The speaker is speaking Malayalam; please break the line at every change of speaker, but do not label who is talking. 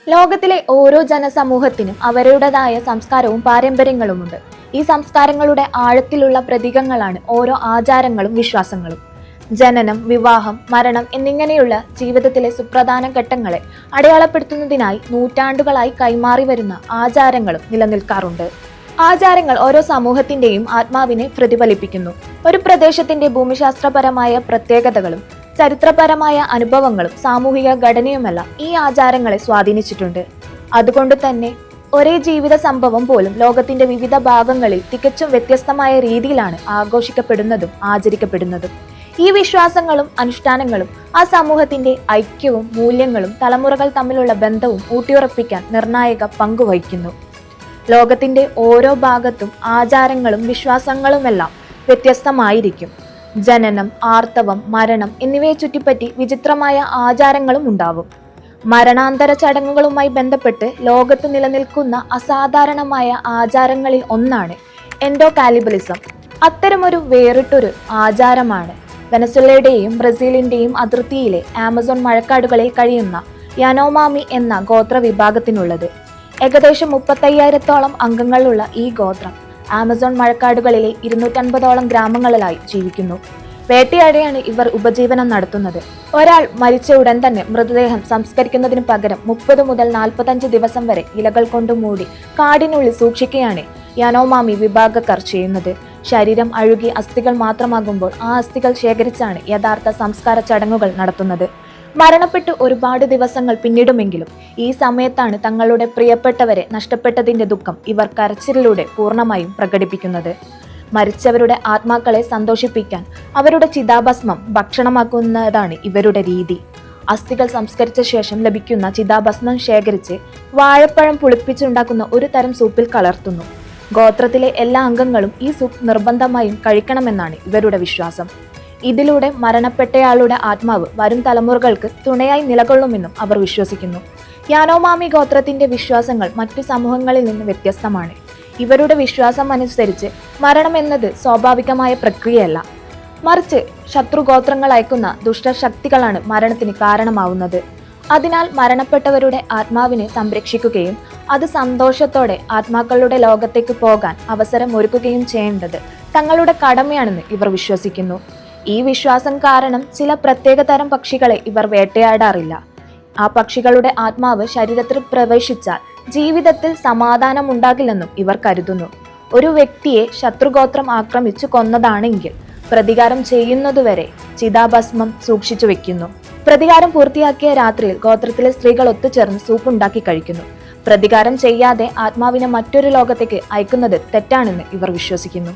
ലോകത്തിലെ ഓരോ ജനസമൂഹത്തിനും അവരുടേതായ സംസ്കാരവും പാരമ്പര്യങ്ങളുമുണ്ട്. ഈ സംസ്കാരങ്ങളുടെ ആഴത്തിലുള്ള പ്രതീകങ്ങളാണ് ഓരോ ആചാരങ്ങളും വിശ്വാസങ്ങളും. ജനനം, വിവാഹം, മരണം എന്നിങ്ങനെയുള്ള ജീവിതത്തിലെ സുപ്രധാന ഘട്ടങ്ങളെ അടയാളപ്പെടുത്തുന്നതിനായി നൂറ്റാണ്ടുകളായി കൈമാറി വരുന്ന ആചാരങ്ങളും നിലനിൽക്കാറുണ്ട്. ആചാരങ്ങൾ ഓരോ സമൂഹത്തിന്റെയും ആത്മാവിനെ പ്രതിഫലിപ്പിക്കുന്നു. ഒരു പ്രദേശത്തിന്റെ ഭൂമിശാസ്ത്രപരമായ പ്രത്യേകതകളും ചരിത്രപരമായ അനുഭവങ്ങളും സാമൂഹിക ഘടനയുമെല്ലാം ഈ ആചാരങ്ങളെ സ്വാധീനിച്ചിട്ടുണ്ട്. അതുകൊണ്ട് തന്നെ ഒരേ ജീവിത സംഭവം പോലും ലോകത്തിന്റെ വിവിധ ഭാഗങ്ങളിൽ തികച്ചും വ്യത്യസ്തമായ രീതിയിലാണ് ആഘോഷിക്കപ്പെടുന്നതും ആചരിക്കപ്പെടുന്നതും. ഈ വിശ്വാസങ്ങളും അനുഷ്ഠാനങ്ങളും ആ സമൂഹത്തിന്റെ ഐക്യവും മൂല്യങ്ങളും തലമുറകൾ തമ്മിലുള്ള ബന്ധവും ഊട്ടിയുറപ്പിക്കാൻ നിർണായക പങ്കുവഹിക്കുന്നു. ലോകത്തിന്റെ ഓരോ ഭാഗത്തും ആചാരങ്ങളും വിശ്വാസങ്ങളുമെല്ലാം വ്യത്യസ്തമായിരിക്കും. ജനനം, ആർത്തവം, മരണം എന്നിവയെ ചുറ്റിപ്പറ്റി വിചിത്രമായ ആചാരങ്ങളും ഉണ്ടാവും. മരണാന്തര ചടങ്ങുകളുമായി ബന്ധപ്പെട്ട് ലോകത്ത് നിലനിൽക്കുന്ന അസാധാരണമായ ആചാരങ്ങളിൽ ഒന്നാണ് എൻഡോകാലിബലിസം. അത്തരമൊരു വേറിട്ടൊരു ആചാരമാണ് വെനസ്വേലയുടെയും ബ്രസീലിന്റെയും അതിർത്തിയിലെ ആമസോൺ മഴക്കാടുകളിൽ കഴിയുന്ന യാനോമാമി എന്ന ഗോത്ര വിഭാഗത്തിനുള്ളത്. ഏകദേശം 35,000-ഓളം അംഗങ്ങളുള്ള ഈ ഗോത്രം ആമസോൺ മഴക്കാടുകളിലെ 250-ഓളം ഗ്രാമങ്ങളിലായി ജീവിക്കുന്നു. വേട്ടയാടിയാണ് ഇവർ ഉപജീവനം നടത്തുന്നത്. ഒരാൾ മരിച്ച ഉടൻ തന്നെ മൃതദേഹം സംസ്കരിക്കുന്നതിന് പകരം 30 മുതൽ 45 ദിവസം വരെ ഇലകൾ കൊണ്ട് മൂടി കാടിനുള്ളിൽ സൂക്ഷിക്കുകയാണ് യാനോമാമി വിഭാഗക്കാർ ചെയ്യുന്നത്. ശരീരം അഴുകി അസ്ഥികൾ മാത്രമാകുമ്പോൾ ആ അസ്ഥികൾ ശേഖരിച്ചാണ് യഥാർത്ഥ സംസ്കാര ചടങ്ങുകൾ നടത്തുന്നത്. മരണപ്പെട്ട് ഒരുപാട് ദിവസങ്ങൾ പിന്നിടുമെങ്കിലും ഈ സമയത്താണ് തങ്ങളുടെ പ്രിയപ്പെട്ടവരെ നഷ്ടപ്പെട്ടതിന്റെ ദുഃഖം ഇവർ കരച്ചിലിലൂടെ പൂർണ്ണമായും പ്രകടിപ്പിക്കുന്നത്. മരിച്ചവരുടെ ആത്മാക്കളെ സന്തോഷിപ്പിക്കാൻ അവരുടെ ചിതാഭസ്മം ഭക്ഷണമാക്കുന്നതാണ് ഇവരുടെ രീതി. അസ്ഥികൾ സംസ്കരിച്ച ശേഷം ലഭിക്കുന്ന ചിതാഭസ്മം ശേഖരിച്ച് വാഴപ്പഴം പുളിപ്പിച്ചുണ്ടാക്കുന്ന ഒരു തരം സൂപ്പിൽ കലർത്തുന്നു. ഗോത്രത്തിലെ എല്ലാ അംഗങ്ങളും ഈ സൂപ്പ് നിർബന്ധമായും കഴിക്കണമെന്നാണ് ഇവരുടെ വിശ്വാസം. ഇതിലൂടെ മരണപ്പെട്ടയാളുടെ ആത്മാവ് വരും തലമുറകൾക്ക് തുണയായി നിലകൊള്ളുമെന്നും അവർ വിശ്വസിക്കുന്നു. യാനോമാമി ഗോത്രത്തിന്റെ വിശ്വാസങ്ങൾ മറ്റു സമൂഹങ്ങളിൽ നിന്ന് വ്യത്യസ്തമാണ്. ഇവരുടെ വിശ്വാസം അനുസരിച്ച് മരണം എന്നത് സ്വാഭാവികമായ പ്രക്രിയയല്ല, മറിച്ച് ശത്രുഗോത്രങ്ങൾ അയക്കുന്ന ദുഷ്ടശക്തികളാണ് മരണത്തിന് കാരണമാവുന്നത്. അതിനാൽ മരണപ്പെട്ടവരുടെ ആത്മാവിനെ സംരക്ഷിക്കുകയും അത് സന്തോഷത്തോടെ ആത്മാക്കളുടെ ലോകത്തേക്ക് പോകാൻ അവസരം ഒരുക്കുകയും ചെയ്യേണ്ടത് തങ്ങളുടെ കടമയാണെന്ന് ഇവർ വിശ്വസിക്കുന്നു. ഈ വിശ്വാസം കാരണം ചില പ്രത്യേക തരം പക്ഷികളെ ഇവർ വേട്ടയാടാറില്ല. ആ പക്ഷികളുടെ ആത്മാവ് ശരീരത്തിൽ പ്രവേശിച്ചാൽ ജീവിതത്തിൽ സമാധാനം ഉണ്ടാകില്ലെന്നും ഇവർ കരുതുന്നു. ഒരു വ്യക്തിയെ ശത്രുഗോത്രം ആക്രമിച്ചു കൊന്നതാണെങ്കിൽ പ്രതികാരം ചെയ്യുന്നതുവരെ ചിതാഭസ്മം സൂക്ഷിച്ചു വെക്കുന്നു. പ്രതികാരം പൂർത്തിയാക്കിയ രാത്രിയിൽ ഗോത്രത്തിലെ സ്ത്രീകൾ ഒത്തുചേർന്ന് സൂപ്പ് ഉണ്ടാക്കി കഴിക്കുന്നു. പ്രതികാരം ചെയ്യാതെ ആത്മാവിനെ മറ്റൊരു ലോകത്തേക്ക് അയക്കുന്നത് തെറ്റാണെന്ന് ഇവർ വിശ്വസിക്കുന്നു.